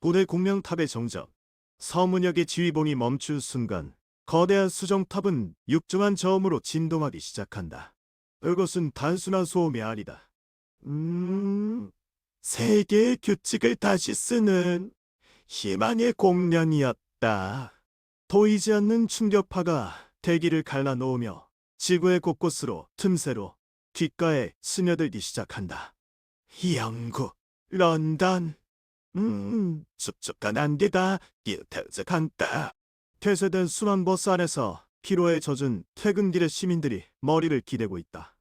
고대 공명탑의 정적, 서문역의 지휘봉이 멈춘 순간 거대한 수정탑은 육중한 저음으로 진동하기 시작한다. 이것은 단순한 소음이 아니다. 세계의 규칙을 다시 쓰는 희망의 공명이었다. 보이지 않는 충격파가 대기를 갈라놓으며 지구의 곳곳으로 틈새로 귓가에 스며들기 시작한다. 영국, 런던, 촉촉한 안개가 깃들적한다. 폐쇄된 순환 버스 안에서 피로에 젖은 퇴근길의 시민들이 머리를 기대고 있다.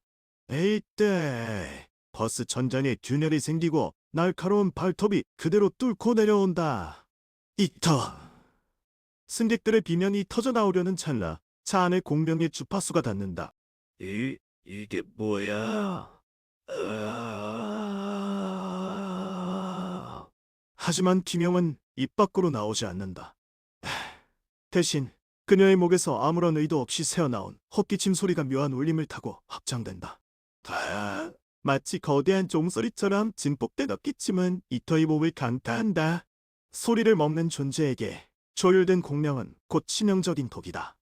에이때 버스 천장에 균열이 생기고 날카로운 발톱이 그대로 뚫고 내려온다. 이터 승객들의 비명이 터져 나오려는 찰나 차 안에 공병의 주파수가 닿는다. 이게 뭐야? 하지만 김영은 입 밖으로 나오지 않는다. 대신 그녀의 목에서 아무런 의도 없이 새어나온 헛기침 소리가 묘한 울림을 타고 확장된다. 마치 거대한 종소리처럼 증폭된 헛기침은 이터의 몸을 강타한다. 소리를 먹는 존재에게 조율된 공명은 곧 치명적인 독이다.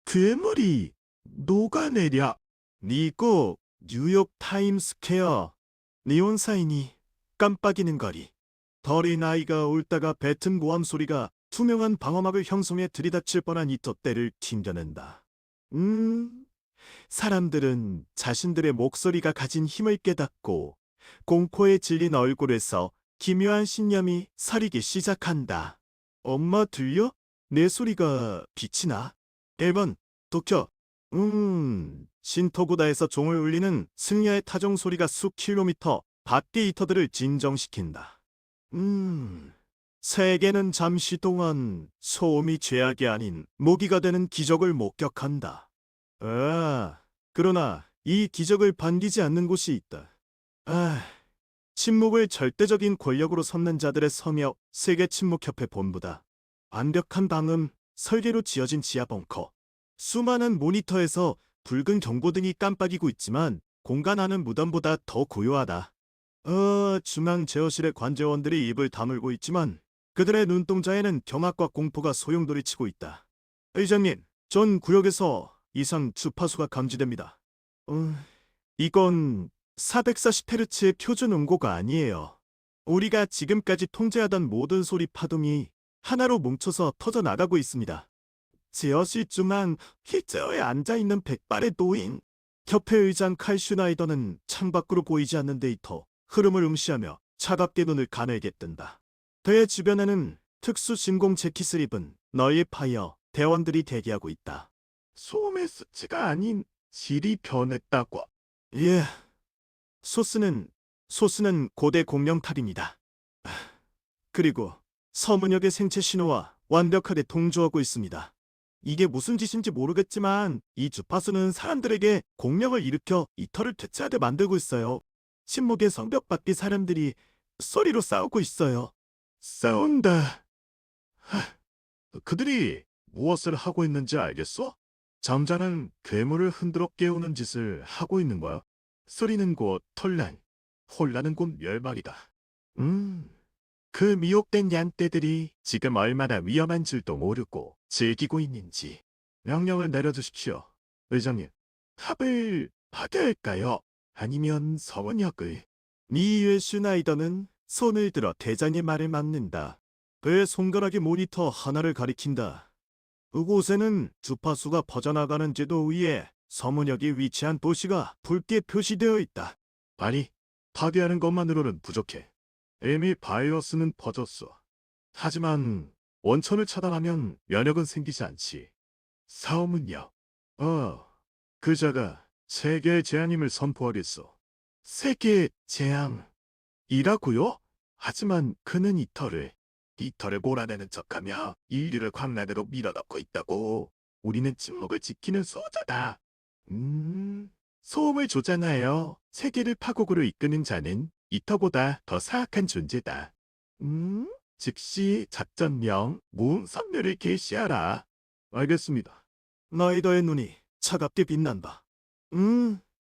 괴물이 녹아내려. 미국 뉴욕 타임스퀘어 니온 사인이 깜빡이는 거리. 덜인 아이가 울다가 뱉은 모함 소리가 투명한 방어막을 형성해 들이닥칠 뻔한 이 돛대를 튕겨낸다. 사람들은 자신들의 목소리가 가진 힘을 깨닫고 공포에 질린 얼굴에서 기묘한 신념이 서리기 시작한다. 엄마 들려? 내 소리가 빛이 나. 1번 도쿄. 신토구다에서 종을 울리는 승려의 타종 소리가 수 킬로미터 밖의 이터들을 진정시킨다. 세계는 잠시 동안 소음이 죄악이 아닌 모기가 되는 기적을 목격한다. 그러나 이 기적을 반기지 않는 곳이 있다. 침묵을 절대적인 권력으로 삼는 자들의 섬역 세계침묵협회 본부다. 완벽한 방음, 설계로 지어진 지하 벙커. 수많은 모니터에서 붉은 경고등이 깜빡이고 있지만 공간 안은 무덤보다 더 고요하다. 중앙 제어실의 관제원들이 입을 다물고 있지만 그들의 눈동자에는 경악과 공포가 소용돌이치고 있다. 의장님, 전 구역에서 이상 주파수가 감지됩니다. 이건 440헤르츠의 표준 음고가 아니에요. 우리가 지금까지 통제하던 모든 소리 파동이 하나로 뭉쳐서 터져나가고 있습니다. 제어실 중앙 휠체어에 앉아있는 백발의 노인. 협회 의장 칼 슈나이더는 창밖으로 보이지 않는 데이터 흐름을 응시하며 차갑게 눈을 가늘게 뜬다. 대 주변에는 특수 진공 재킷을 입은 너의 파이어 대원들이 대기하고 있다. 소음의 수치가 아닌 질이 변했다고. 예. 소스는 고대 공명탑입니다. 그리고 서문역의 생체 신호와 완벽하게 동조하고 있습니다. 이게 무슨 짓인지 모르겠지만 이 주파수는 사람들에게 공명을 일으켜 이터를 되찾게 만들고 있어요. 침묵의 성벽 밖의 사람들이 소리로 싸우고 있어요. 싸운다. 그들이 무엇을 하고 있는지 알겠어? 잠자는 괴물을 흔들어 깨우는 짓을 하고 있는 거야. 소리는 곧 혼란, 혼란은 곧 멸망이다. 그 미혹된 얀떼들이 지금 얼마나 위험한 줄도 모르고 즐기고 있는지 명령을 내려주십시오. 의장님, 탑을 파괴할까요? 아니면 서원역을? 니유의 슈나이더는 손을 들어 대장의 말을 막는다. 그의 손가락이 모니터 하나를 가리킨다. 그곳에는 주파수가 퍼져나가는 지도 위에 서문역이 위치한 도시가 붉게 표시되어 있다. 아니, 파괴하는 것만으로는 부족해. 이미 바이러스는 퍼졌어. 하지만 원천을 차단하면 면역은 생기지 않지. 사오문역. 그자가 세계의 재앙임을 선포하겠어. 세계의 재앙이라고요? 하지만 그는 이터를 몰아내는 척하며 인류를 광란으로 밀어넣고 있다고. 우리는 침묵을 지키는 소자다. 소음을 조장하여 세계를 파국으로 이끄는 자는 이터보다 더 사악한 존재다. 즉시 작전명 무선멸을 개시하라. 알겠습니다. 나이더의 눈이 차갑게 빛난다.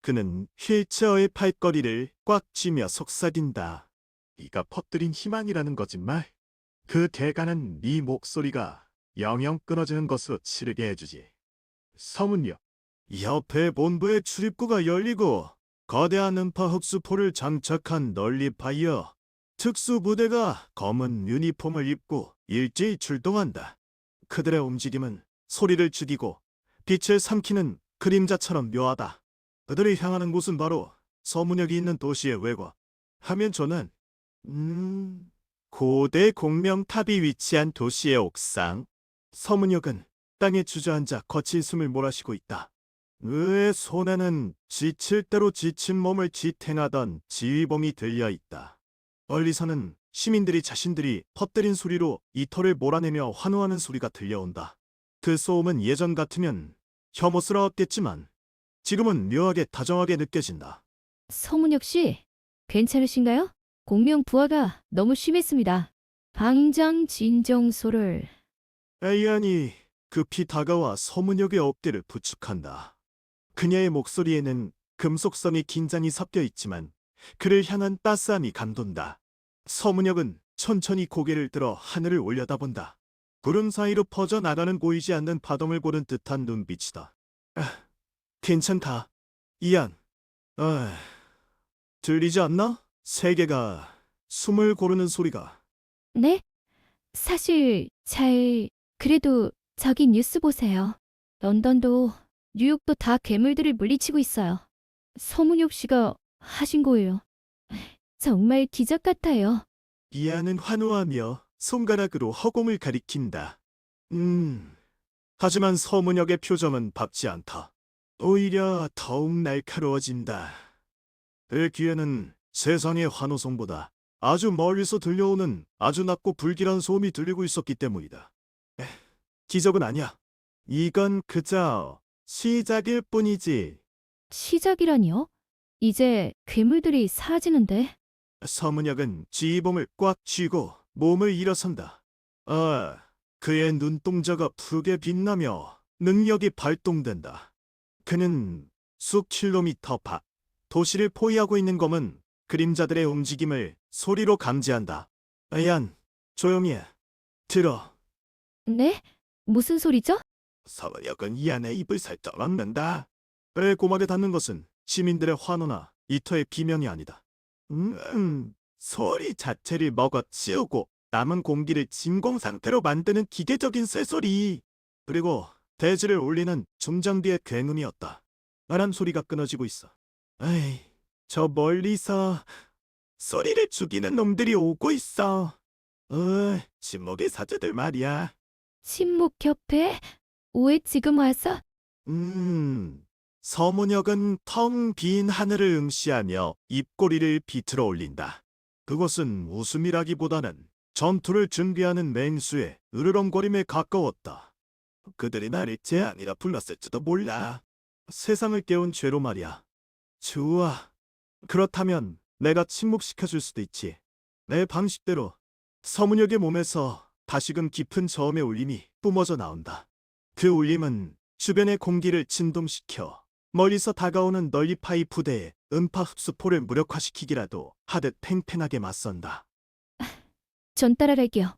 그는 휠체어의 팔걸이를 꽉 쥐며 속삭인다. 네가 퍼뜨린 희망이라는 거짓말? 그 대가는 네 목소리가 영영 끊어지는 것으로 치르게 해주지. 서문요. 옆에 본부의 출입구가 열리고 거대한 음파 흡수포를 장착한 널리파이어 특수부대가 검은 유니폼을 입고 일제히 출동한다. 그들의 움직임은 소리를 죽이고 빛을 삼키는 그림자처럼 묘하다. 그들이 향하는 곳은 바로 서문역이 있는 도시의 외곽. 하면 저는 고대 공명탑이 위치한 도시의 옥상. 서문역은 땅에 주저앉아 거친 숨을 몰아쉬고 있다. 그의 손에는 지칠 대로 지친 몸을 지탱하던 지휘봉이 들려 있다. 멀리서는 시민들이 자신들이 퍼뜨린 소리로 이 털을 몰아내며 환호하는 소리가 들려온다. 그 소음은 예전 같으면 혐오스러웠겠지만 지금은 묘하게 다정하게 느껴진다. 서문혁 씨, 괜찮으신가요? 공명 부하가 너무 심했습니다. 당장 진정소를. 에이안이 급히 다가와 서문역의 어깨를 부축한다. 그녀의 목소리에는 금속성의 긴장이 섞여 있지만 그를 향한 따스함이 감돈다. 서문역은 천천히 고개를 들어 하늘을 올려다본다. 구름 사이로 퍼져나가는 보이지 않는 파동을 고른 듯한 눈빛이다. 괜찮다. 이안. 들리지 않나? 세계가 숨을 고르는 소리가. 네? 사실 그래도 저기 뉴스 보세요. 런던도 뉴욕도 다 괴물들을 물리치고 있어요. 서문혁 씨가 하신 거예요. 정말 기적 같아요. 이안은 환호하며 손가락으로 허공을 가리킨다. 하지만 서문역의 표정은 밝지 않다. 오히려 더욱 날카로워진다. 그 귀에는 세상의 환호성보다 아주 멀리서 들려오는 아주 낮고 불길한 소음이 들리고 있었기 때문이다. 기적은 아니야. 이건 그저 시작일 뿐이지. 시작이라니요? 이제 괴물들이 사라지는데. 서문역은 지휘봉을 꽉 쥐고 몸을 일어선다. 그의 눈동자가 푸르게 빛나며 능력이 발동된다. 그는 数킬로미터 밖 도시를 포위하고 있는 검은 그림자들의 움직임을 소리로 감지한다. 얀, 조용히 해. 들어. 네? 무슨 소리죠? 서문역은 이 안에 입을 살짝 막는다. 배 고막에 닿는 것은 시민들의 환호나 이터의 비명이 아니다. 소리 자체를 먹어치우고 남은 공기를 진공 상태로 만드는 기계적인 쇠소리. 그리고 대지를 울리는 중장비의 굉음이었다. 말한 소리가 끊어지고 있어. 에이, 저 멀리서 소리를 죽이는 놈들이 오고 있어. 침묵의 사제들 말이야. 침묵협회? 왜 지금 와서? 서문역은 텅 빈 하늘을 응시하며 입꼬리를 비틀어 올린다. 그것은 웃음이라기보다는 전투를 준비하는 맹수의 으르렁거림에 가까웠다. 그들이 나를 제안이라 불렀을지도 몰라. 세상을 깨운 죄로 말이야. 좋아. 그렇다면 내가 침묵시켜줄 수도 있지. 내 방식대로 서문역의 몸에서 다시금 깊은 저음의 울림이 뿜어져 나온다. 그 울림은 주변의 공기를 진동시켜 멀리서 다가오는 널리파이 부대의 음파 흡수포를 무력화시키기라도 하듯 팽팽하게 맞선다. 전 따라갈게요.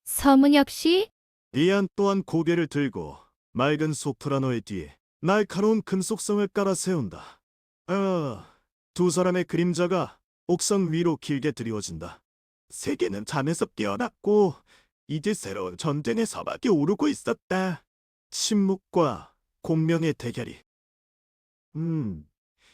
서문혁 씨? 이안 또한 고개를 들고 맑은 소프라노의 뒤에 날카로운 금속성을 깔아 세운다. 두 사람의 그림자가 옥상 위로 길게 드리워진다. 세계는 잠에서 깨어났고 이제 새로운 전쟁의 서막이 오르고 있었다. 침묵과 공명의 대결이.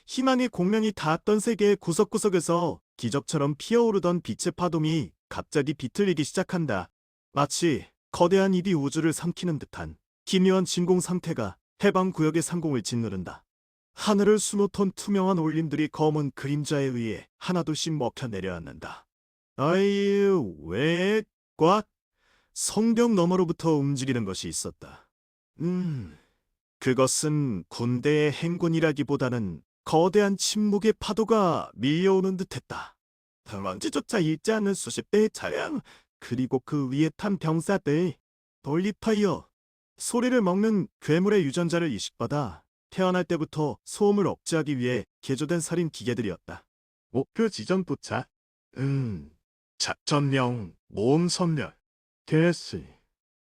희망의 공명이 닿았던 세계의 구석구석에서 기적처럼 피어오르던 빛의 파동이 갑자기 비틀리기 시작한다. 마치 거대한 입이 우주를 삼키는 듯한 기묘한 진공 상태가 해방 구역의 상공을 짓누른다. 하늘을 수놓던 투명한 올림들이 검은 그림자에 의해 하나둘씩 먹혀 내려앉는다. 아유, 왜, 꽉, 성벽 너머로부터 움직이는 것이 있었다. 그것은 군대의 행군이라기보다는 거대한 침묵의 파도가 밀려오는 듯했다. 먼지조차 잊지 않는 수십 대의 차량, 그리고 그 위에 탄 병사들, 돌리파이어, 소리를 먹는 괴물의 유전자를 이식받아 태어날 때부터 소음을 억제하기 위해 개조된 살인 기계들이었다. 목표 지점 도착. 작전명 모험 선멸. 됐으니.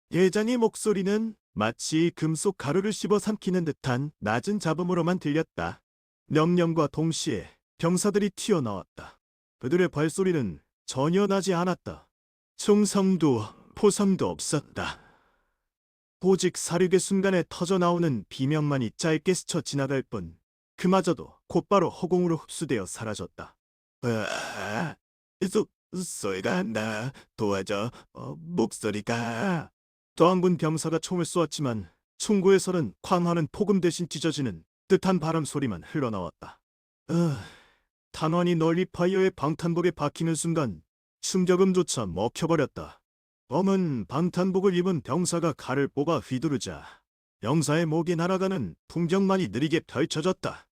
예장의 목소리는 마치 금속 가루를 씹어 삼키는 듯한 낮은 잡음으로만 들렸다. 명령과 동시에 병사들이 튀어나왔다. 그들의 발소리는 전혀 나지 않았다. 총성도 포성도 없었다. 오직 사륙의 순간에 터져나오는 비명만이 짧게 스쳐 지나갈 뿐 그마저도 곧바로 허공으로 흡수되어 사라졌다. 소리가 나. 도와줘. 목소리가. 저항군 병사가 총을 쏘았지만 충고에서는 광화는 폭음 대신 찢어지는 뜻한 바람 소리만 흘러나왔다. 탄환이 널리 파이어의 방탄복에 박히는 순간 충격음조차 먹혀버렸다. 검은 방탄복을 입은 병사가 칼을 뽑아 휘두르자 병사의 목에 날아가는 풍경만이 느리게 펼쳐졌다.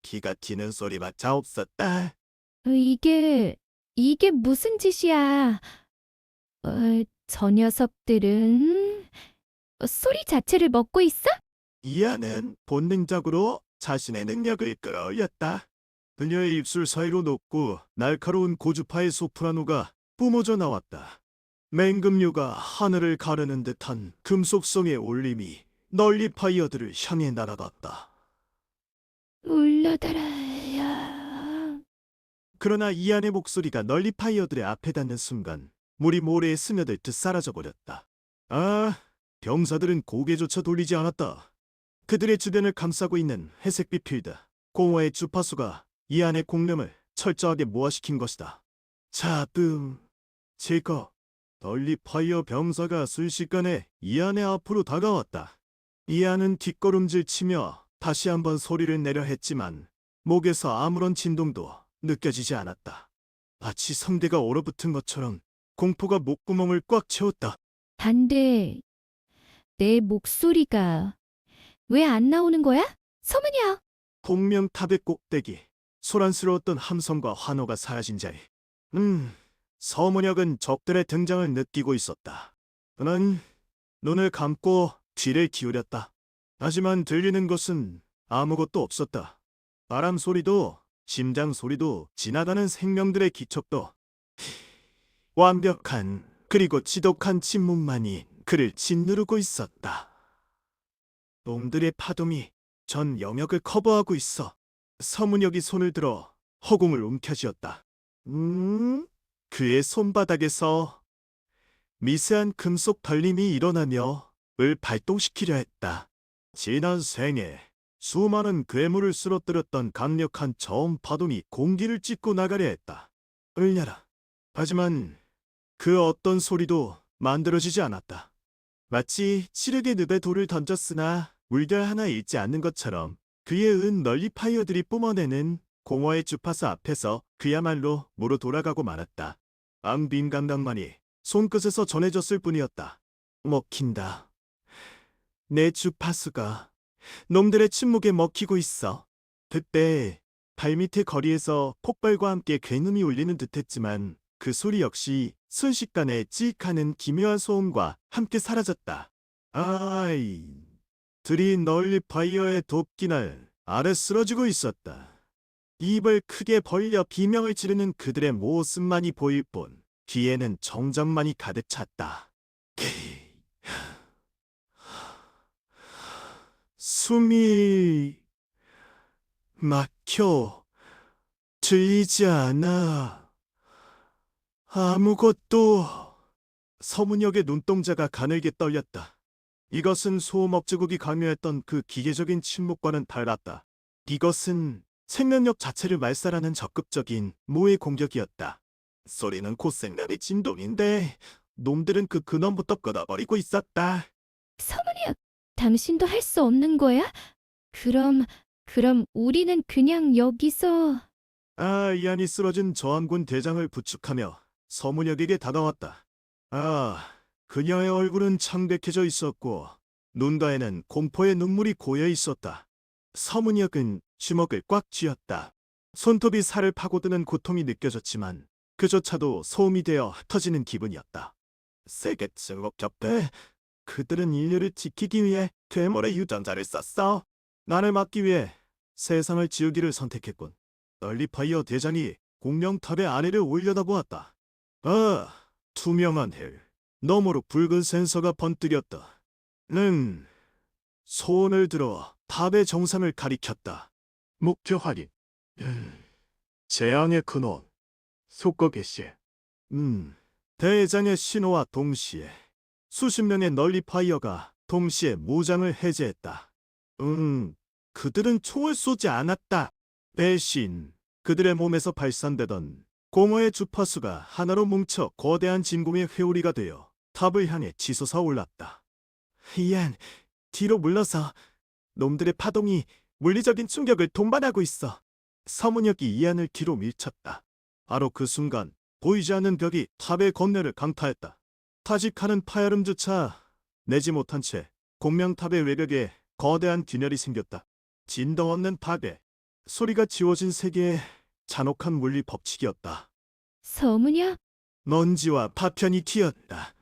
기가 튀는 소리마저 없었다. 이게 무슨 짓이야? 저 녀석들은 소리 자체를 먹고 있어? 이안은 본능적으로 자신의 능력을 끌어올렸다. 그녀의 입술 사이로 높고 날카로운 고주파의 소프라노가 뿜어져 나왔다. 맹금류가 하늘을 가르는 듯한 금속성의 울림이 널리 파이어들을 향해 날아갔다. 울려달아야. 그러나 이안의 목소리가 널리 파이어들의 앞에 닿는 순간 물이 모래에 스며들듯 사라져버렸다. 병사들은 고개조차 돌리지 않았다. 그들의 주변을 감싸고 있는 회색빛 필드, 공허의 주파수가 이안의 공념을 철저하게 모아시킨 것이다. 제거. 널리 파이어 병사가 순식간에 이안의 앞으로 다가왔다. 이안은 뒷걸음질 치며 다시 한번 소리를 내려 했지만 목에서 아무런 진동도 느껴지지 않았다. 마치 성대가 얼어붙은 것처럼 공포가 목구멍을 꽉 채웠다. 반대. 내 목소리가 왜 안 나오는 거야? 서문이야. 공명탑의 꼭대기, 소란스러웠던 함성과 환호가 사라진 자리. 서문혁은 적들의 등장을 느끼고 있었다. 그는 눈을 감고 귀를 기울였다. 하지만 들리는 것은 아무것도 없었다. 바람 소리도 심장 소리도 지나가는 생명들의 기척도 완벽한 그리고 지독한 침묵만이 그를 짓누르고 있었다. 놈들의 파동이 전 영역을 커버하고 있어. 서문혁이 손을 들어 허공을 움켜쥐었다. 그의 손바닥에서 미세한 금속 벌림이 일어나며 을 발동시키려 했다. 지난 생에 수많은 괴물을 쓰러뜨렸던 강력한 저음 파동이 공기를 찢고 나가려 했다. 울려라. 하지만 그 어떤 소리도 만들어지지 않았다. 마치 칠흑의 늪에 돌을 던졌으나 물결 하나 잃지 않는 것처럼 그의 은 널리 파이어들이 뿜어내는 공허의 주파수 앞에서 그야말로 무로 돌아가고 말았다. 앙빈 감각만이 손끝에서 전해졌을 뿐이었다. 먹힌다. 내 주파수가 놈들의 침묵에 먹히고 있어. 그때 발밑의 거리에서 폭발과 함께 굉음이 울리는 듯했지만 그 소리 역시 순식간에 찌익하는 기묘한 소음과 함께 사라졌다. 들이 널리 파이어의 도끼날 아래 쓰러지고 있었다. 입을 크게 벌려 비명을 지르는 그들의 모습만이 보일 뿐 귀에는 정적만이 가득 찼다. 숨이 막혀 들리지 않아. 아무것도. 서문역의 눈동자가 가늘게 떨렸다. 이것은 소음 억제국이 강요했던 그 기계적인 침묵과는 달랐다. 이것은 생명력 자체를 말살하는 적극적인 모의 공격이었다. 소리는 곧 생명의 진동인데 놈들은 그 근원부터 끊어버리고 있었다. 서문이야. 당신도 할 수 없는 거야? 그럼 우리는 그냥 여기서. 이안이 쓰러진 저항군 대장을 부축하며 서문혁에게 다가왔다. 그녀의 얼굴은 창백해져 있었고 눈가에는 공포의 눈물이 고여 있었다. 서문혁은 주먹을 꽉 쥐었다. 손톱이 살을 파고드는 고통이 느껴졌지만 그조차도 소음이 되어 흩어지는 기분이었다. 세계 증오 격대. 그들은 인류를 지키기 위해 괴물의 유전자를 썼어. 나를 막기 위해 세상을 지우기를 선택했군. 널리 파이어 대장이 공명탑의 아래를 올려다보았다. 아, 투명한 헬. 너머로 붉은 센서가 번뜨렸다. 는 손을 들어 탑의 정상을 가리켰다. 목표 확인. 재앙의 근원. 속거 개시. 대장의 신호와 동시에 수십 명의 널리파이어가 동시에 무장을 해제했다. 그들은 총을 쏘지 않았다. 대신 그들의 몸에서 발산되던 공허의 주파수가 하나로 뭉쳐 거대한 진공의 회오리가 되어 탑을 향해 치솟아 올랐다. 이안, 뒤로 물러서. 놈들의 파동이 물리적인 충격을 동반하고 있어. 서문혁이 이안을 뒤로 밀쳤다. 바로 그 순간 보이지 않는 벽이 탑의 건너를 강타했다. 타직하는 파열음조차 내지 못한 채 공명탑의 외벽에 거대한 균열이 생겼다. 진도 없는 파괴, 소리가 지워진 세계의 잔혹한 물리 법칙이었다. 서문혁? 먼지와 파편이 튀었다.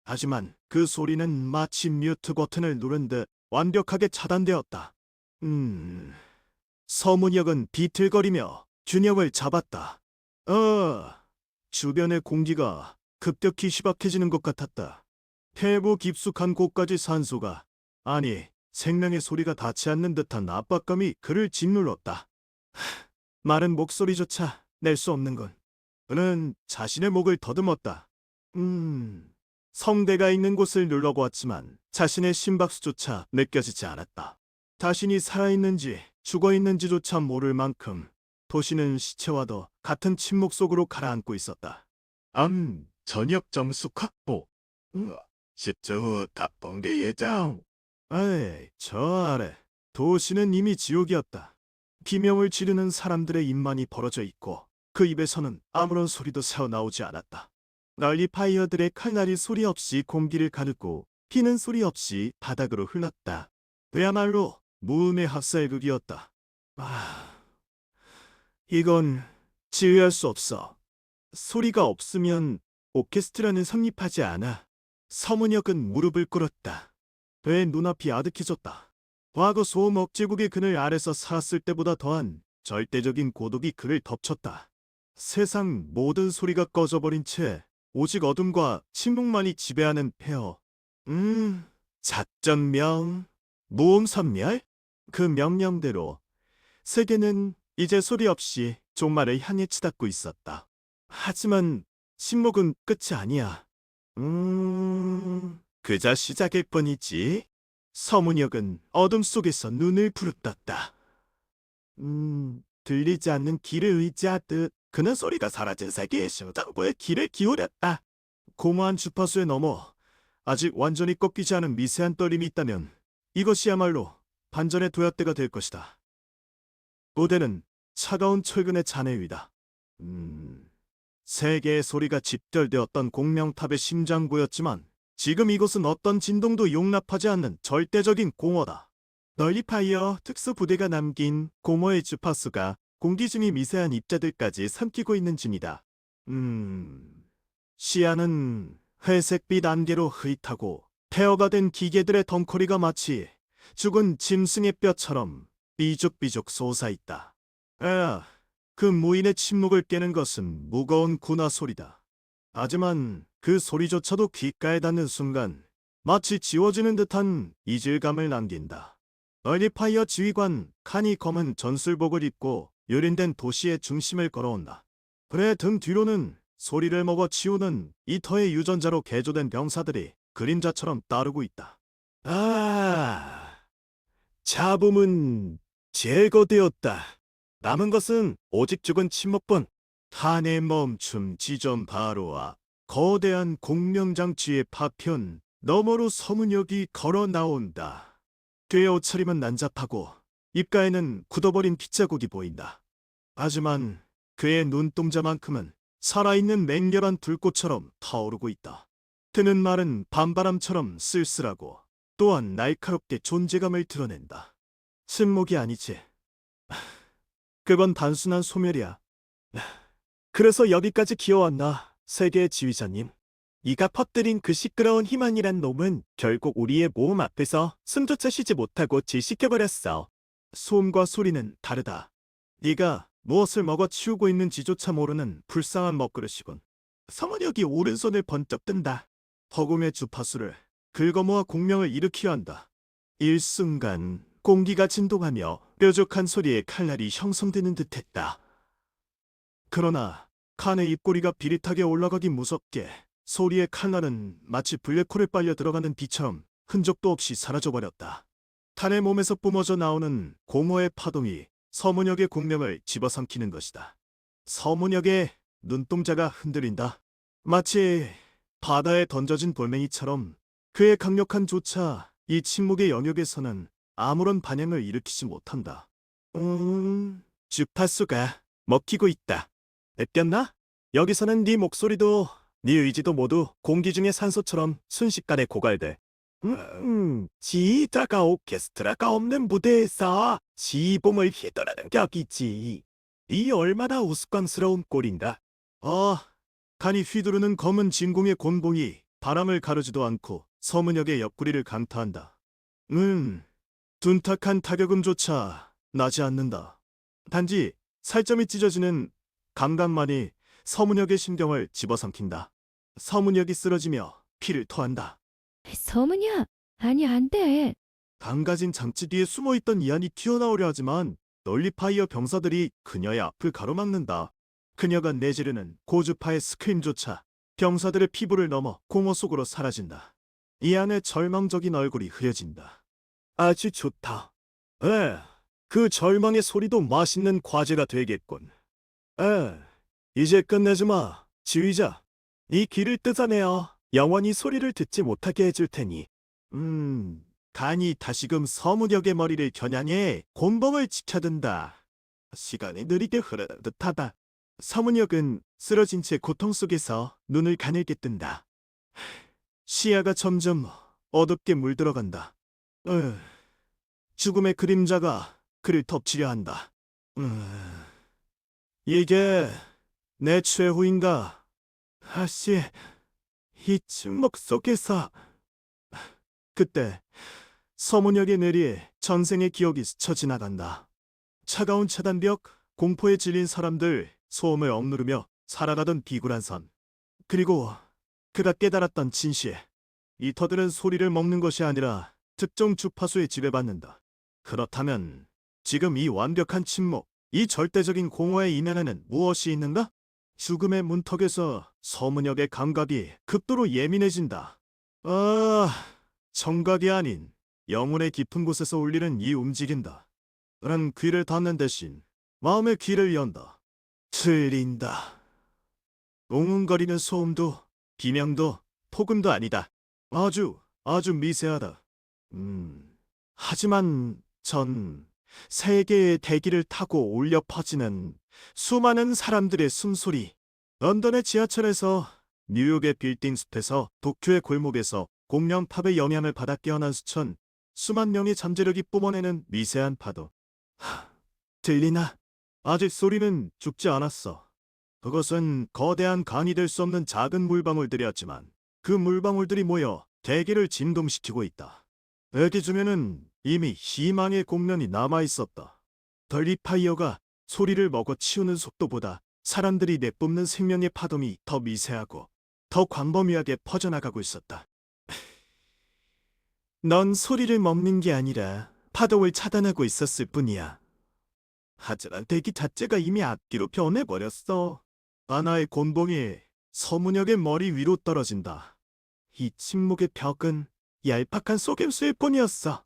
하지만 그 소리는 마치 뮤트 버튼을 누른 듯 완벽하게 차단되었다. 서문혁은 비틀거리며 균형을 잡았다. 주변의 공기가 급격히 희박해지는 것 같았다. 폐부 깊숙한 곳까지 산소가, 아니, 생명의 소리가 닿지 않는 듯한 압박감이 그를 짓눌렀다. 마른 목소리조차 낼 수 없는 건. 그는 자신의 목을 더듬었다. 성대가 있는 곳을 눌러보았지만 자신의 심박수조차 느껴지지 않았다. 자신이 살아있는지 죽어있는지조차 모를 만큼 도시는 시체와도 같은 침묵 속으로 가라앉고 있었다. 저녁 점수 확보. 10초 후 답봉대 예정. 에이, 저 아래. 도시는 이미 지옥이었다. 비명을 지르는 사람들의 입만이 벌어져 있고 그 입에서는 아무런 소리도 새어나오지 않았다. 널리파이어들의 칼날이 소리 없이 공기를 가르고 피는 소리 없이 바닥으로 흘렀다. 그야말로 무음의 학살극이었다. 이건 지휘할 수 없어. 소리가 없으면 오케스트라는 성립하지 않아. 서문혁은 무릎을 꿇었다. 그의 눈앞이 아득해졌다. 과거 소음 억제국의 그늘 아래서 살았을 때보다 더한 절대적인 고독이 그를 덮쳤다. 세상 모든 소리가 꺼져버린 채 오직 어둠과 침묵만이 지배하는 폐허. 작전명, 무음선멸? 그 명령대로 세계는 이제 소리 없이 종말을 향해 치닫고 있었다. 하지만 침묵은 끝이 아니야. 그저 시작일 뿐이지. 서문혁은 어둠 속에서 눈을 부릅떴다. 들리지 않는 길을 의지하듯 그는 소리가 사라진 세계의 심장부에 귀를 기울였다. 고무한 주파수에 넘어 아직 완전히 꺾이지 않은 미세한 떨림이 있다면 이것이야말로 반전의 도약대가 될 것이다. 무대는 차가운 철근의 잔해 위다. 세계의 소리가 집결되었던 공명탑의 심장부였지만 지금 이곳은 어떤 진동도 용납하지 않는 절대적인 공허다. 널리파이어 특수부대가 남긴 공허의 주파수가 공기 중의 미세한 입자들까지 삼키고 있는 중이다. 시야는 회색빛 안개로 흐릿하고 폐허가 된 기계들의 덩커리가 마치 죽은 짐승의 뼈처럼 삐죽삐죽 솟아있다. 그 무인의 침묵을 깨는 것은 무거운 군화 소리다. 하지만 그 소리조차도 귓가에 닿는 순간 마치 지워지는 듯한 이질감을 남긴다. 널리파이어 지휘관 칸이 검은 전술복을 입고 유린된 도시의 중심을 걸어온다. 그의 등 뒤로는 소리를 먹어 치우는 이터의 유전자로 개조된 병사들이 그림자처럼 따르고 있다. 잡음은 제거되었다. 남은 것은 오직 죽은 침묵뿐. 탄의 멈춤 지점 바로와 거대한 공명장치의 파편 너머로 서문혁이 걸어 나온다. 그의 옷차림은 난잡하고 입가에는 굳어버린 핏자국이 보인다. 하지만 그의 눈동자만큼은 살아있는 맹렬한 불꽃처럼 타오르고 있다. 그는 말은 밤바람처럼 쓸쓸하고 또한 날카롭게 존재감을 드러낸다. 침묵이 아니지. 그건 단순한 소멸이야. 그래서 여기까지 기어왔나, 세계의 지휘자님. 이가 퍼뜨린 그 시끄러운 희망이란 놈은 결국 우리의 모험 앞에서 숨조차 쉬지 못하고 질식해버렸어. 소음과 소리는 다르다. 네가 무엇을 먹어 치우고 있는지조차 모르는 불쌍한 먹그릇이군. 서문역이 오른손을 번쩍 든다. 허공의 주파수를 긁어모아 공명을 일으키려 한다. 일순간 공기가 진동하며 뾰족한 소리에 칼날이 형성되는 듯했다. 그러나 칸의 입꼬리가 비릿하게 올라가기 무섭게 소리의 칼날은 마치 블랙홀에 빨려 들어가는 비처럼 흔적도 없이 사라져버렸다. 탄의 몸에서 뿜어져 나오는 공허의 파동이 서문역의 공명을 집어삼키는 것이다. 서문역의 눈동자가 흔들린다. 마치 바다에 던져진 돌멩이처럼 그의 강력한 조차 이 침묵의 영역에서는 아무런 반향을 일으키지 못한다. 주파수가 먹히고 있다. 느꼈나? 여기서는 네 목소리도 네 의지도 모두 공기 중의 산소처럼 순식간에 고갈돼. 지휘자가 오케스트라가 없는 무대에서 시범을 휘두르는 격이지. 이 얼마나 우스꽝스러운 꼴인가. 간이 휘두르는 검은 진공의 곤봉이 바람을 가르지도 않고 서문역의 옆구리를 강타한다. 둔탁한 타격음조차 나지 않는다. 단지 살점이 찢어지는 감각만이 서문역의 심경을 집어삼킨다. 서문역이 쓰러지며 피를 토한다. 서문야, 아니 안 돼. 망가진 장치 뒤에 숨어있던 이안이 튀어나오려 하지만 널리파이어 병사들이 그녀의 앞을 가로막는다. 그녀가 내지르는 고주파의 스크림조차 병사들의 피부를 넘어 공허 속으로 사라진다. 이안의 절망적인 얼굴이 흐려진다. 아주 좋다. 그 절망의 소리도 맛있는 과제가 되겠군. 이제 끝내지 마, 지휘자. 이 귀를 뜯어내어 영원히 소리를 듣지 못하게 해줄 테니. 간이 다시금 서문역의 머리를 겨냥해 곤봉을 지켜든다. 시간이 느리게 흐르는 듯하다. 서문역은 쓰러진 채 고통 속에서 눈을 가늘게 뜬다. 시야가 점점 어둡게 물들어간다. 죽음의 그림자가 그를 덮치려 한다. 이게 내 최후인가? 다시 이 침묵 속에서. 그때 서문역의 뇌리에 전생의 기억이 스쳐 지나간다. 차가운 차단벽, 공포에 질린 사람들, 소음을 억누르며 살아가던 비굴한 선. 그리고 그가 깨달았던 진실. 이 터들은 소리를 먹는 것이 아니라 특정 주파수에 지배받는다. 그렇다면 지금 이 완벽한 침묵, 이 절대적인 공허의 이면에는 무엇이 있는가? 죽음의 문턱에서 서문역의 감각이 극도로 예민해진다. 청각이 아닌 영혼의 깊은 곳에서 울리는 이 움직인다. 그는 귀를 닫는 대신 마음의 귀를 연다. 들린다. 웅웅거리는 소음도 비명도 폭음도 아니다. 아주 미세하다. 하지만 전 세계의 대기를 타고 울려 퍼지는 수많은 사람들의 숨소리. 런던의 지하철에서, 뉴욕의 빌딩 숲에서, 도쿄의 골목에서 공룡 팝의 영향을 받아 깨어난 수천, 수만 명의 잠재력이 뿜어내는 미세한 파도. 들리나? 아직 소리는 죽지 않았어. 그것은 거대한 강이 될 수 없는 작은 물방울들이었지만 그 물방울들이 모여 대기를 진동시키고 있다. 애기 중에는 이미 희망의 공면이 남아있었다. 덜리파이어가 소리를 먹어 치우는 속도보다 사람들이 내뿜는 생명의 파동이 더 미세하고 더 광범위하게 퍼져나가고 있었다. 넌 소리를 먹는 게 아니라 파동을 차단하고 있었을 뿐이야. 하지만 대기 자체가 이미 앞뒤로 변해버렸어. 하나의 곤봉이 서문역의 머리 위로 떨어진다. 이 침묵의 벽은 얄팍한 속임수일 뿐이었어.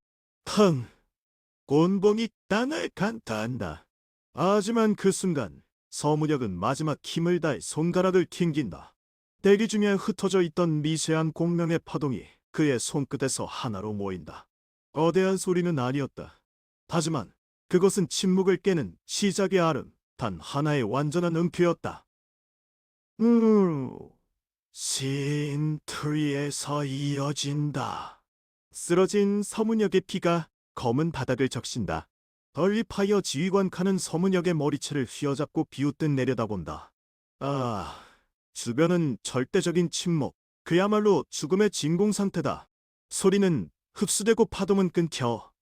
곤봉이 땅을 간다한다. 하지만 그 순간 서문역은 마지막 힘을 다해 손가락을 튕긴다. 대기 중에 흩어져 있던 미세한 공명의 파동이 그의 손끝에서 하나로 모인다. 거대한 소리는 아니었다. 하지만 그것은 침묵을 깨는 시작의 아름, 단 하나의 완전한 음표였다. 신트리에서 이어진다. 쓰러진 서문역의 피가 검은 바닥을 적신다. 덜리파이어 지휘관 칸은 서문역의 머리채를 휘어잡고 비웃듯 내려다본다. 주변은 절대적인 침묵, 그야말로 죽음의 진공 상태다. 소리는 흡수되고 파동은 끊겨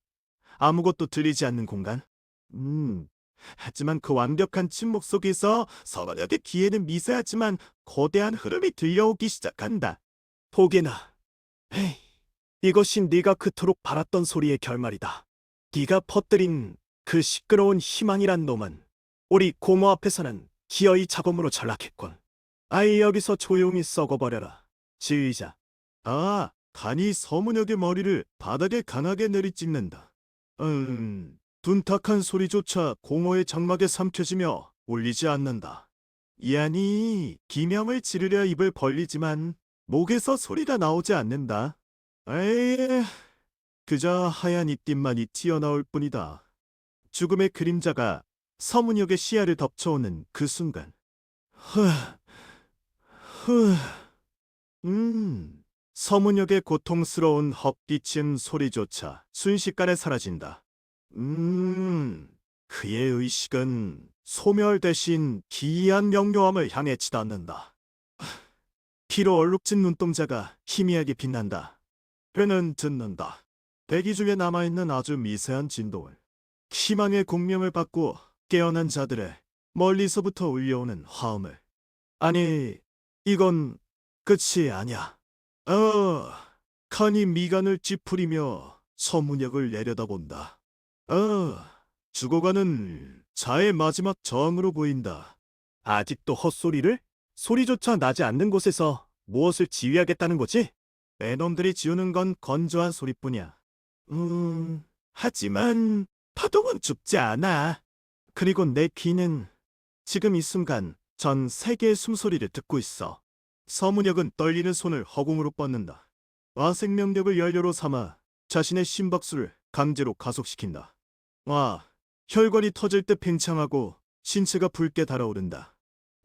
아무것도 들리지 않는 공간. 하지만 그 완벽한 침묵 속에서 서문역의 귀에는 미세하지만 거대한 흐름이 들려오기 시작한다. 보게나. 헤이, 이것이 네가 그토록 바랐던 소리의 결말이다. 네가 퍼뜨린 그 시끄러운 희망이란 놈은 우리 고모 앞에서는 기어이 작업으로 전락했군. 아이 여기서 조용히 썩어버려라. 지휘자. 아, 간이 서문역의 머리를 바닥에 강하게 내리찍는다. 둔탁한 소리조차 공허의 장막에 삼켜지며 울리지 않는다. 이안이 기명을 지르려 입을 벌리지만 목에서 소리가 나오지 않는다. 에이, 그저 하얀 입김만이 튀어나올 뿐이다. 죽음의 그림자가 서문역의 시야를 덮쳐오는 그 순간. 흐, 흐, 서문역의 고통스러운 헛기침 소리조차 순식간에 사라진다. 그의 의식은 소멸 대신 기이한 명료함을 향해 치닫는다. 피로 얼룩진 눈동자가 희미하게 빛난다. 그는 듣는다. 대기 중에 남아있는 아주 미세한 진동을. 희망의 공명을 받고 깨어난 자들의 멀리서부터 울려오는 화음을. 아니, 이건 끝이 아니야. 칸이 미간을 찌푸리며 서문역을 내려다본다. 죽어가는 자의 마지막 저항으로 보인다. 아직도 헛소리를? 소리조차 나지 않는 곳에서 무엇을 지휘하겠다는 거지? 내 놈들이 지우는 건 건조한 소리뿐이야. 하지만 파동은 죽지 않아. 그리고 내 귀는 지금 이 순간 전 세계의 숨소리를 듣고 있어. 서문역은 떨리는 손을 허공으로 뻗는다. 와생명력을 연료로 삼아 자신의 심박수를 강제로 가속시킨다. 혈관이 터질 듯 팽창하고 신체가 붉게 달아오른다.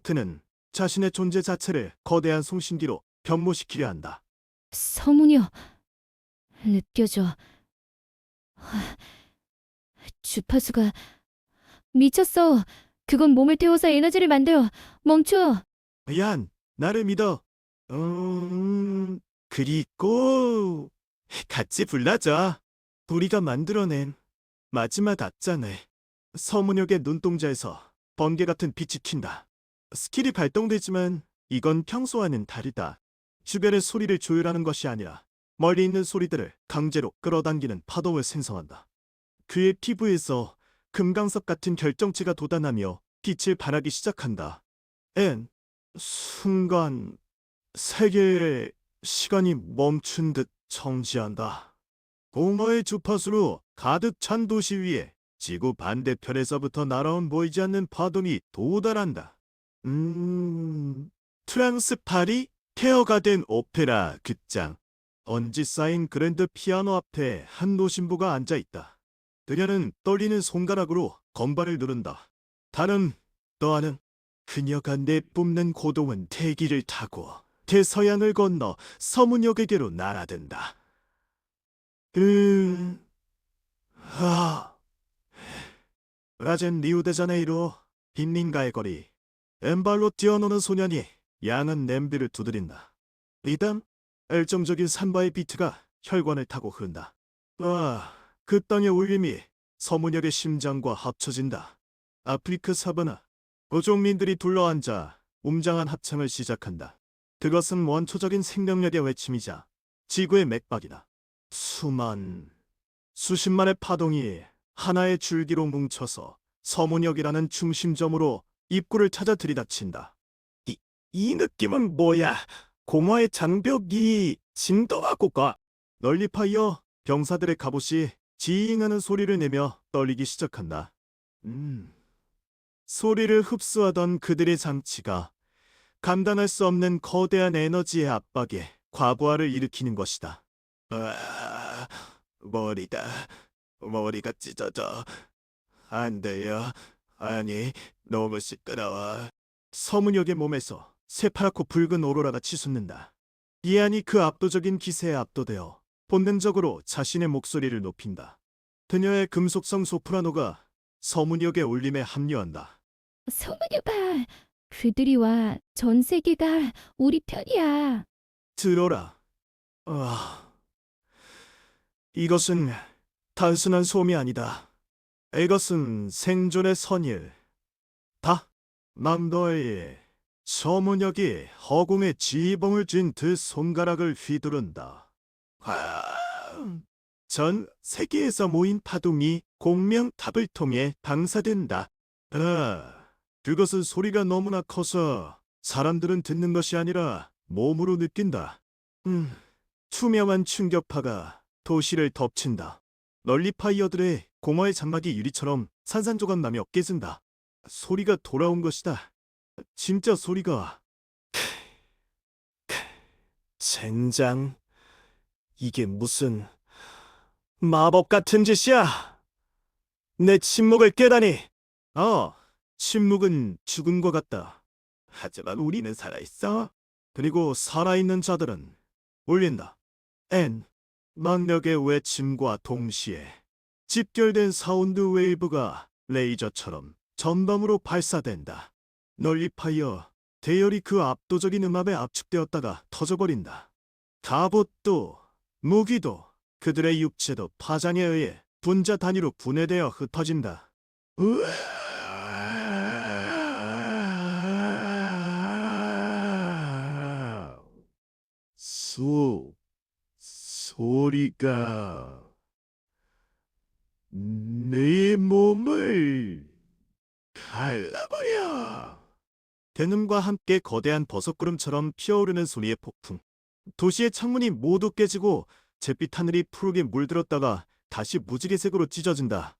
그는 자신의 존재 자체를 거대한 송신기로 변모시키려 한다. 서문여, 느껴져. 주파수가 미쳤어. 그건 몸을 태워서 에너지를 만들어. 멈춰. 얀, 나를 믿어. 그리고 같이 불러줘. 우리가 만들어낸 마지막 악장을. 서문역의 눈동자에서 번개 같은 빛이 튄다. 스킬이 발동되지만 이건 평소와는 다르다. 주변의 소리를 조율하는 것이 아니라 멀리 있는 소리들을 강제로 끌어당기는 파동을 생성한다. 그의 피부에서 금강석 같은 결정체가 돋아나며 빛을 발하기 시작한다. 순간 세계의 시간이 멈춘 듯 정지한다. 공허의 주파수로 가득 찬 도시 위에 지구 반대편에서부터 날아온 보이지 않는 파동이 도달한다. 트랑스 파리 케어가 된 오페라 극장. 언지 쌓인 그랜드 피아노 앞에 한 노신부가 앉아있다. 그녀는 떨리는 손가락으로 건반을 누른다. 다른 너아는 그녀가 내뿜는 고동은 대기를 타고 대서양을 건너 서문역에게로 날아든다. 브라질 리우데자네이루 빈민가의 거리. 엠발로 뛰어노는 소년이 양은 냄비를 두드린다. 리듬? 열정적인 삼바의 비트가 혈관을 타고 흐른다. 그 땅의 울림이 서문역의 심장과 합쳐진다. 아프리카 사바나. 부족민들이 둘러앉아 웅장한 합창을 시작한다. 그것은 원초적인 생명력의 외침이자 지구의 맥박이다. 수십만의 파동이 하나의 줄기로 뭉쳐서 서문역이라는 중심점으로 입구를 찾아 들이닥친다. 이 느낌은 뭐야? 공허의 장벽이 진동하고 가. 널리 파여 병사들의 갑옷이 지잉하는 소리를 내며 떨리기 시작한다. 소리를 흡수하던 그들의 장치가 감당할 수 없는 거대한 에너지의 압박에 과부하를 일으키는 것이다. 머리가 찢어져. 안 돼요. 아니, 너무 시끄러워. 서문역의 몸에서 새파랗고 붉은 오로라가 치솟는다. 이안이 그 압도적인 기세에 압도되어 본능적으로 자신의 목소리를 높인다. 그녀의 금속성 소프라노가 서문역의 울림에 합류한다. 서문여가 그들이 와. 전 세계가 우리 편이야. 들어라. 이것은 단순한 소음이 아니다. 이것은 생존의 선일. 다 남도의 서문혁이 허공에 지휘봉을 쥔 두 손가락을 휘두른다. 전 세계에서 모인 파동이 공명탑을 통해 방사된다. 그것은 소리가 너무나 커서 사람들은 듣는 것이 아니라 몸으로 느낀다. 투명한 충격파가 도시를 덮친다. 널리파이어들의 공허의 장막이 유리처럼 산산조각 나며 깨진다. 소리가 돌아온 것이다. 진짜 소리가. 젠장. 이게 무슨 마법 같은 짓이야. 내 침묵을 깨다니. 침묵은 죽은 것 같다. 하지만 우리는 살아있어. 그리고 살아있는 자들은 울린다. 망력의 외침과 동시에 집결된 사운드 웨이브가 레이저처럼 전방으로 발사된다. 널리파이어 대열이 그 압도적인 음압에 압축되었다가 터져버린다. 갑옷도 무기도 그들의 육체도 파장에 의해 분자 단위로 분해되어 흩어진다. 소리가 내 몸을 갈라버려. 대눈과 함께 거대한 버섯구름처럼 피어오르는 소리의 폭풍. 도시의 창문이 모두 깨지고 잿빛 하늘이 푸르게 물들었다가 다시 무지개색으로 찢어진다.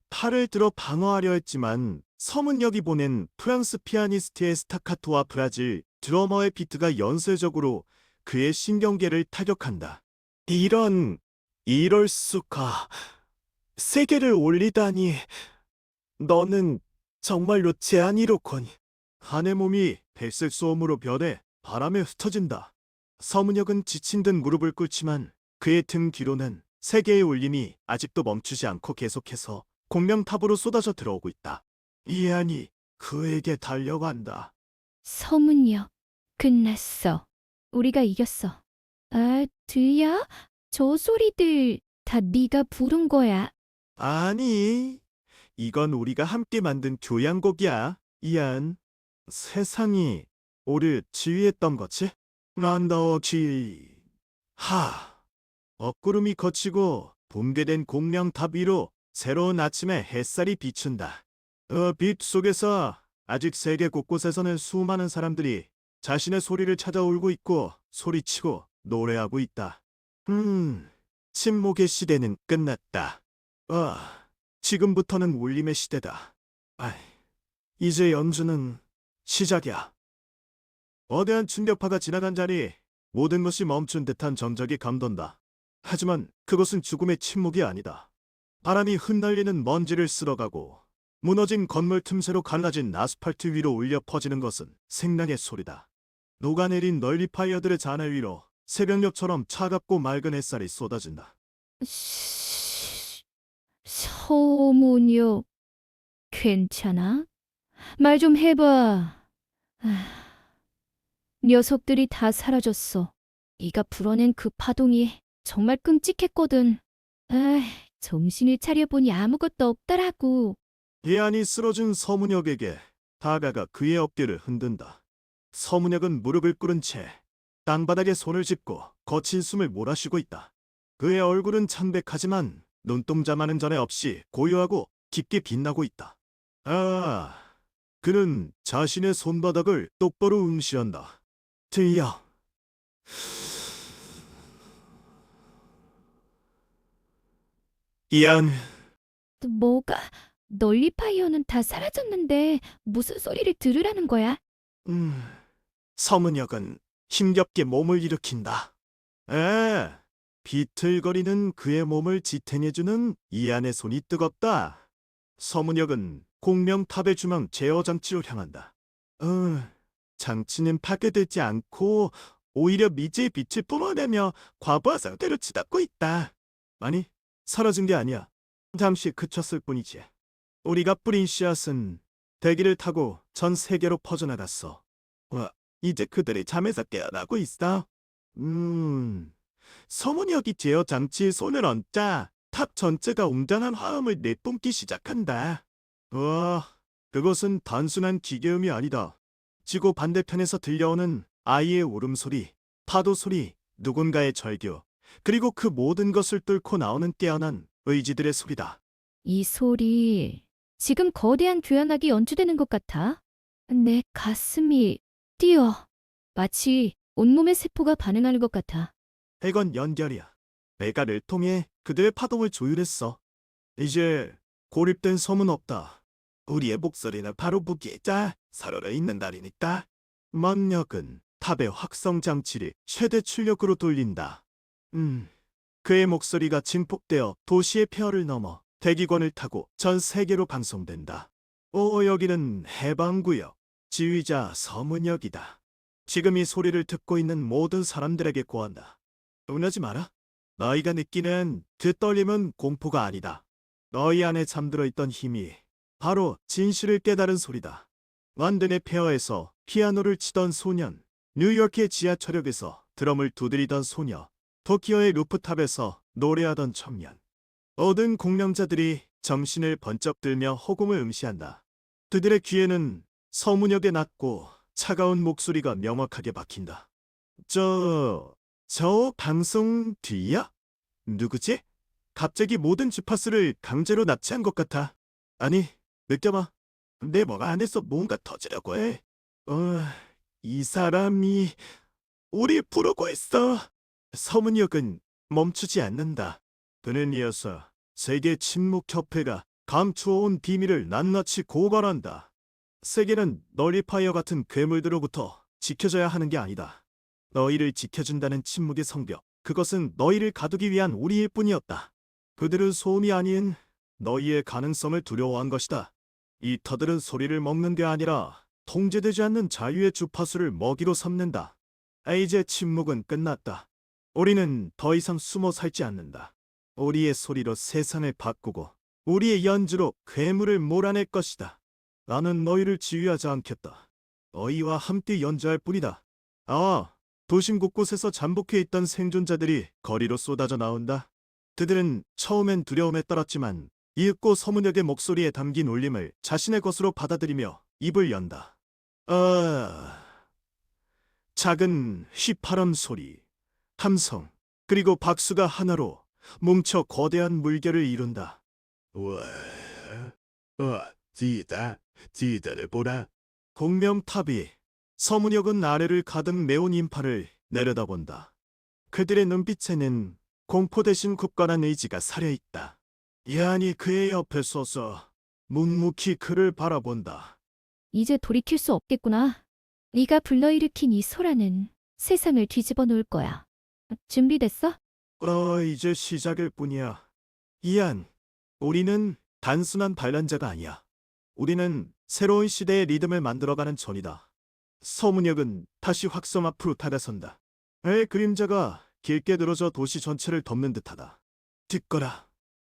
팔을 들어 방어하려 했지만 서문역이 보낸 프랑스 피아니스트의 스타카토와 브라질 드러머의 비트가 연쇄적으로 그의 신경계를 타격한다. 이럴 수가. 세계를 올리다니. 너는 정말로 제안이로군. 한의 몸이 백색 소음으로 변해 바람에 흩어진다. 서문혁은 지친 듯 무릎을 꿇지만 그의 등 뒤로는 세계의 울림이 아직도 멈추지 않고 계속해서 공명탑으로 쏟아져 들어오고 있다. 이안이 그에게 달려간다. 서문역, 끝났어. 우리가 이겼어. 드야? 저 소리들 다 네가 부른 거야. 아니, 이건 우리가 함께 만든 교향곡이야, 이안. 세상이 우리를 지휘했던 거지? 난더 지휘. 먹구름이 거치고 붕괴된 공명탑 위로 새로운 아침의 햇살이 비춘다. 빛 속에서 아직 세계 곳곳에서는 수많은 사람들이 자신의 소리를 찾아 울고 있고 소리치고 노래하고 있다. 침묵의 시대는 끝났다. 지금부터는 울림의 시대다. 이제 연주는 시작이야. 거대한 충격파가 지나간 자리 모든 것이 멈춘 듯한 정적이 감돈다. 하지만 그것은 죽음의 침묵이 아니다. 바람이 흩날리는 먼지를 쓸어가고 무너진 건물 틈새로 갈라진 아스팔트 위로 울려 퍼지는 것은 생랑의 소리다. 녹아내린 널리파이어들의 잔해 위로 새벽녘처럼 차갑고 맑은 햇살이 쏟아진다. 서문역, 괜찮아? 말 좀 해봐. 녀석들이 다 사라졌어. 네가 불어낸 그 파동이 정말 끔찍했거든. 정신을 차려보니 아무것도 없더라고. 예안이 쓰러진 서문혁에게 다가가 그의 어깨를 흔든다. 서문혁은 무릎을 꿇은 채 땅바닥에 손을 짚고 거친 숨을 몰아쉬고 있다. 그의 얼굴은 창백하지만 눈동자만은 전에 없이 고요하고 깊게 빛나고 있다. 그는 자신의 손바닥을 똑바로 응시한다. 드디어. 이안. 뭐가? 널리파이어는 다 사라졌는데 무슨 소리를 들으라는 거야? 서문혁은 힘겹게 몸을 일으킨다. 비틀거리는 그의 몸을 지탱해주는 이안의 손이 뜨겁다. 서문혁은 공명탑의 중앙 제어 장치로 향한다. 장치는 파괴되지 않고 오히려 미지의 빛을 뿜어내며 과부하 상태로 치닫고 있다. 아니, 사라진 게 아니야. 잠시 그쳤을 뿐이지. 우리가 뿌린 씨앗은 대기를 타고 전 세계로 퍼져나갔어. 이제 그들이 잠에서 깨어나고 있어. 서문혁이 제어 장치에 손을 얹자 탑 전체가 웅장한 화음을 내뿜기 시작한다. 우와, 그것은 단순한 기계음이 아니다. 지구 반대편에서 들려오는 아이의 울음소리, 파도 소리, 누군가의 절규, 그리고 그 모든 것을 뚫고 나오는 깨어난 의지들의 소리다. 이 소리, 지금 거대한 교향악이 연주되는 것 같아. 내 가슴이 뛰어. 마치 온몸의 세포가 반응하는 것 같아. 이건 연결이야. 내가 를 통해 그들의 파동을 조율했어. 이제 고립된 섬은 없다. 우리의 목소리는 바로 무기이자 서로를 잇는다리니까. 만력은 탑의 확성 장치를 최대 출력으로 돌린다. 그의 목소리가 증폭되어 도시의 폐허를 넘어 대기권을 타고 전 세계로 방송된다. 오, 여기는 해방구역, 지휘자 서문역이다. 지금 이 소리를 듣고 있는 모든 사람들에게 고한다. 놀라지 마라. 너희가 느끼는 그 떨림은 공포가 아니다. 너희 안에 잠들어 있던 힘이 바로 진실을 깨달은 소리다. 런던의 폐허에서 피아노를 치던 소년, 뉴욕의 지하철역에서 드럼을 두드리던 소녀, 도쿄의 루프탑에서 노래하던 청년. 모든 공명자들이 정신을 번쩍 들며 호공을 응시한다. 그들의 귀에는 서문역의 낮고 차가운 목소리가 명확하게 박힌다. 저 방송 뒤야? 누구지? 갑자기 모든 주파수를 강제로 납치한 것 같아. 아니, 느껴봐. 내 목 안에서 뭔가 터지려고 해. 이 사람이 우리 부르고 있어. 서문역은 멈추지 않는다. 그는 이어서 세계 침묵협회가 감추어온 비밀을 낱낱이 고발한다. 세계는 널리파이어 같은 괴물들로부터 지켜져야 하는 게 아니다. 너희를 지켜준다는 침묵의 성벽, 그것은 너희를 가두기 위한 우리일 뿐이었다. 그들은 소음이 아닌 너희의 가능성을 두려워한 것이다. 이 터들은 소리를 먹는 게 아니라 통제되지 않는 자유의 주파수를 먹이로 삼는다. 이제 침묵은 끝났다. 우리는 더 이상 숨어 살지 않는다. 우리의 소리로 세상을 바꾸고 우리의 연주로 괴물을 몰아낼 것이다. 나는 너희를 지휘하지 않겠다. 너희와 함께 연주할 뿐이다. 도심 곳곳에서 잠복해 있던 생존자들이 거리로 쏟아져 나온다. 그들은 처음엔 두려움에 떨었지만 이윽고 서문역의 목소리에 담긴 울림을 자신의 것으로 받아들이며 입을 연다. 작은 휘파람 소리, 함성, 그리고 박수가 하나로 뭉쳐 거대한 물결을 이룬다. 지다를 보라. 공명탑이 서문역은 아래를 가득 메운 인파를 내려다본다. 그들의 눈빛에는 공포 대신 굳건한 의지가 사려있다. 야니 그의 옆에 서서 묵묵히 그를 바라본다. 이제 돌이킬 수 없겠구나. 네가 불러일으킨 이 소라는 세상을 뒤집어 놓을 거야. 준비됐어? 이제 시작일 뿐이야. 이안, 우리는 단순한 반란자가 아니야. 우리는 새로운 시대의 리듬을 만들어가는 전이다. 서문역은 다시 확성 앞으로 다가선다. 의 그림자가 길게 늘어져 도시 전체를 덮는 듯하다. 듣거라.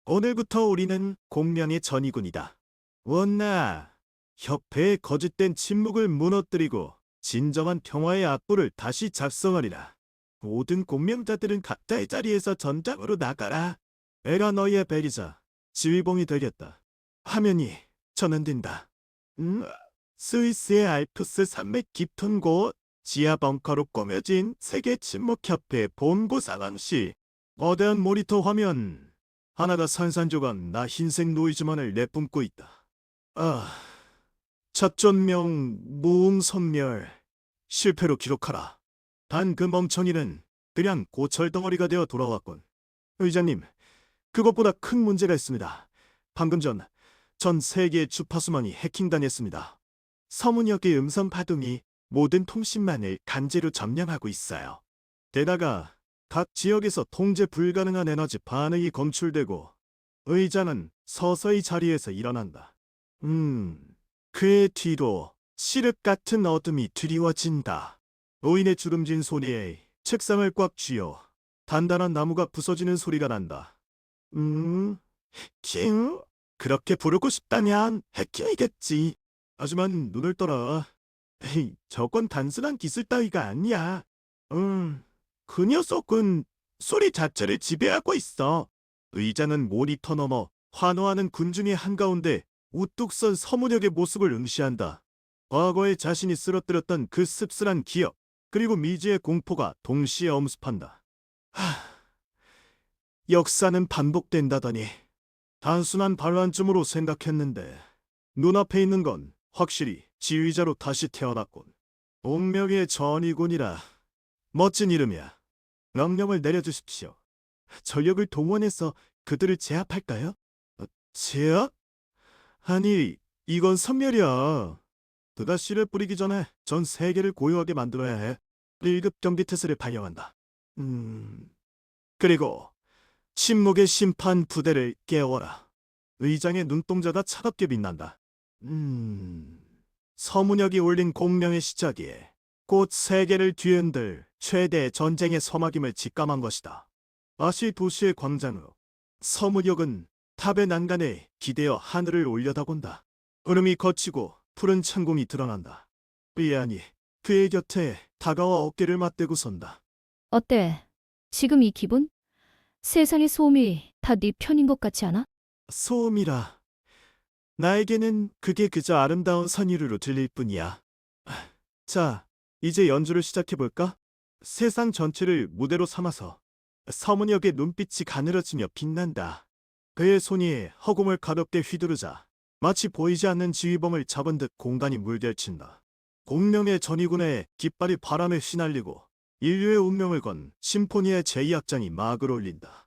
오늘부터 우리는 공명의 전이군이다. 원나, 협회의 거짓된 침묵을 무너뜨리고 진정한 평화의 앞불을 다시 작성하리라. 모든 공명자들은 각자의 자리에서 전장으로 나가라. 내가 너희의 배리자, 지휘봉이 되겠다. 화면이 전환된다. 스위스의 알프스 산맥 깊은 곳, 지하 벙커로 꾸며진 세계 침묵협회 본부 상황시. 거대한 모니터 화면 하나가 산산조각 나 흰색 노이즈만을 내뿜고 있다. 첫 존명 무응선멸 실패로 기록하라. 단 그 멍청이는 그냥 고철덩어리가 되어 돌아왔군. 의장님, 그것보다 큰 문제가 있습니다. 방금 전 세계의 주파수망이 해킹당했습니다. 서문역의 음성 파동이 모든 통신망을 강제로 점령하고 있어요. 게다가 각 지역에서 통제 불가능한 에너지 반응이 검출되고 의자는 서서히 자리에서 일어난다. 그의 뒤로 시륵 같은 어둠이 드리워진다. 노인의 주름진 손에 책상을 꽉 쥐어 단단한 나무가 부서지는 소리가 난다. 킹? 그렇게 부르고 싶다면 해킹이겠지. 하지만 눈을 떠라. 저건 단순한 기술 따위가 아니야. 그 녀석은 소리 자체를 지배하고 있어. 의자는 모니터 너머 환호하는 군중의 한가운데 우뚝 선 서문혁의 모습을 응시한다. 과거에 자신이 쓰러뜨렸던 그 씁쓸한 기억, 그리고 미지의 공포가 동시에 엄습한다. 역사는 반복된다더니 단순한 반환점으로 생각했는데 눈앞에 있는 건 확실히 지휘자로 다시 태어났군. 운명의 전이군이라. 멋진 이름이야. 명령을 내려주십시오. 전력을 동원해서 그들을 제압할까요? 제압? 아니, 이건 선멸이야. 그가 씨를 뿌리기 전에 전 세계를 고요하게 만들어야 해. 1급 경비 태세를 발령한다. 그리고 침묵의 심판 부대를 깨워라. 의장의 눈동자가 차갑게 빛난다. 서문혁이 올린 공명의 시작이 곧 세계를 뒤흔들 최대의 전쟁의 서막임을 직감한 것이다. 아시 도시의 광장으로 서문혁은 탑의 난간에 기대어 하늘을 올려다본다. 구름이 걷히고 푸른 창공이 드러난다. 리안이 그의 곁에 다가와 어깨를 맞대고 선다. 어때? 지금 이 기분? 세상의 소음이 다 네 편인 것 같지 않아? 소음이라. 나에게는 그게 그저 아름다운 선율로 들릴 뿐이야. 자, 이제 연주를 시작해볼까? 세상 전체를 무대로 삼아서 서문혁의 눈빛이 가늘어지며 빛난다. 그의 손이 허공을 가볍게 휘두르자 마치 보이지 않는 지휘봉을 잡은 듯 공간이 물결친다. 공명의 전위군의 깃발이 바람에 휘날리고 인류의 운명을 건 심포니의 제2악장이 막을 올린다.